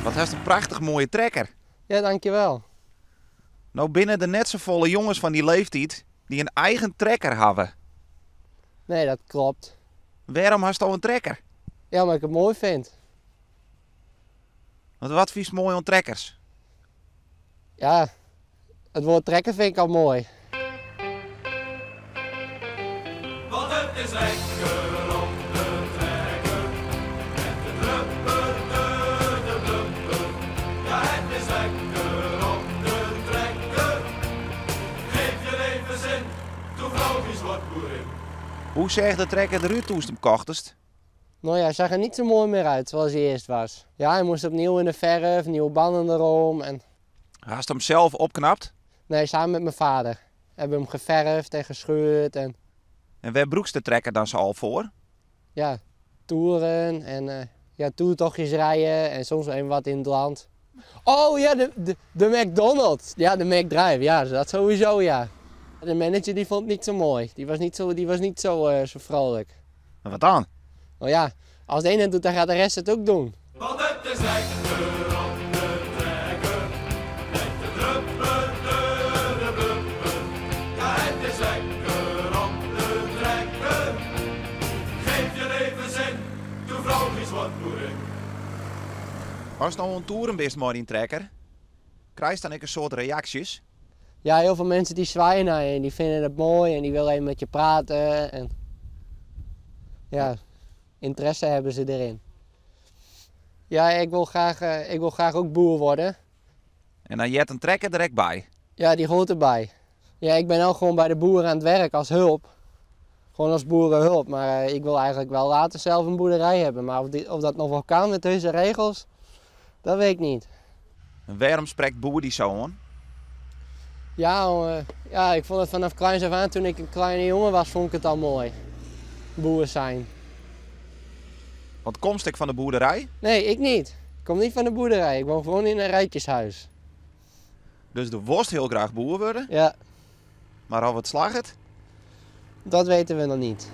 Wat heeft een prachtig mooie trekker. Ja, dankjewel. Nou binnen de net zo volle jongens van die leeftijd die een eigen trekker hebben. Nee, dat klopt. Waarom hast je al een trekker? Ja, omdat ik het mooi vind. Want wat vies mooi aan trekkers? Ja, het woord trekken vind ik al mooi. Want het is lekker op de trekker. Met de drupper, de blubber. Ja, het is lekker op de trekker. Geef je leven zin, toen vrouwtjes wordt boerin. Hoe zegt de trekker eruit toen je hem kochtest? Nou ja, hij zag er niet zo mooi meer uit zoals hij eerst was. Ja, hij moest opnieuw in de verf, nieuwe banden erom en... Hast hem zelf opknapt? Nee, samen met mijn vader. Hebben hem geverfd en gescheurd en... En waar broekst de trekker dan zo al voor? Ja, toeren en ja, toertochtjes rijden en soms wel even wat in het land. Oh ja, de McDonald's. Ja, de McDrive. Ja, dat sowieso, ja. De manager die vond het niet zo mooi. Die was niet zo vrolijk. En wat dan? Nou ja, als de ene het doet, dan gaat de rest het ook doen. Want het is lekker op de trekker. Met de drupper, de blubber. Ja, het is lekker op de trekker. Geef je leven zin, toen vrouwtjes wordt boerin. Als je nou een toeren bent met die trekker, krijg je dan ook een soort reacties? Ja, heel veel mensen die zwaaien naar je en die vinden het mooi en die willen even met je praten. En ja, interesse hebben ze erin. Ja, ik wil graag ook boer worden. En dan jet een trekker direct bij. Ja, die hoort erbij. Ja, ik ben ook gewoon bij de boeren aan het werk als hulp. Gewoon als boerenhulp. Maar ik wil eigenlijk wel later zelf een boerderij hebben. Maar of dat nog wel kan met deze regels, dat weet ik niet. En waarom spreekt boer die zo aan? Ja, ik vond het vanaf kleins af aan, toen ik een kleine jongen was, vond ik het al mooi. Boer zijn. Want komst ik van de boerderij, Nee, ik niet. Ik kom niet van de boerderij. Ik woon gewoon in een rijtjeshuis. dus de worst heel graag boer worden. Ja, Maar of het slag het, dat weten we nog niet.